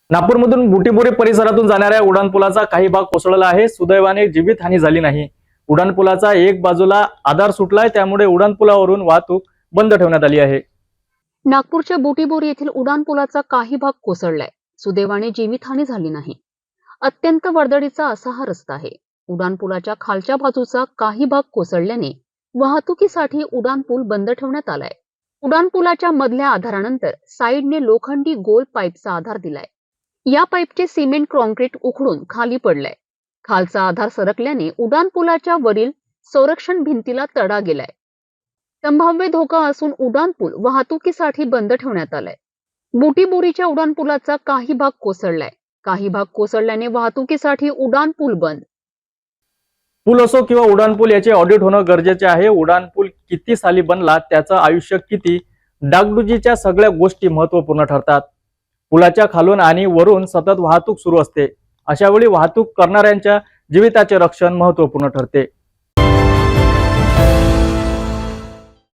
नागपूरमधून बुटीबोरी परिसरातून जाणाऱ्या उड्डाणपुलाचा काही भाग कोसळला आहे। सुदैवाने जीवितहानी झाली नाही। उड्डाणपुलाचा एक बाजूला आधार सुटलाय, त्यामुळे उड्डाणपुलावरून वाहतूक बंद ठेवण्यात आली आहे। नागपूरच्या बुटीबोरी येथील उड्डाणपुलाचा काही भाग कोसळलाय। सुदैवाने जीवितहानी झाली नाही। अत्यंत वर्दळीचा असा हा रस्ता आहे। उड्डाणपुलाच्या खालच्या बाजूचा काही भाग कोसळल्याने वाहतुकीसाठी उड्डाणपूल बंद ठेवण्यात आलाय। उड्डाणपुलाच्या मधल्या आधारानंतर साईडने लोखंडी गोल पाईपचा आधार दिलाय। या पाईपचे सिमेंट कॉन्क्रीट उखडून खाली पडलंय। खालचा आधार सरकल्याने उड्डाणपुलाच्या वरील संरक्षण भिंतीला तडा गेलाय। संभाव्य धोका असून उड्डाणपूल वाहतुकीसाठी बंद ठेवण्यात आलाय। बुटीबोरीच्या उड्डाणपुलाचा काही भाग कोसळलाय। काही भाग कोसळल्याने वाहतुकीसाठी उड्डाणपूल बंद। पूल असो किंवा उड्डाणपूल याचे ऑडिट होणं गरजेचे आहे। उड्डाणपूल किती साली बनला, त्याचं आयुष्य किती, डागडुजीच्या सगळ्या गोष्टी महत्त्वपूर्ण ठरतात। पुलाच्या खालून आणि वरून सतत वाहतूक सुरू असते। अशा वेळी वाहतूक करणाऱ्यांच्या जीविताचे रक्षण महत्त्वपूर्ण ठरते।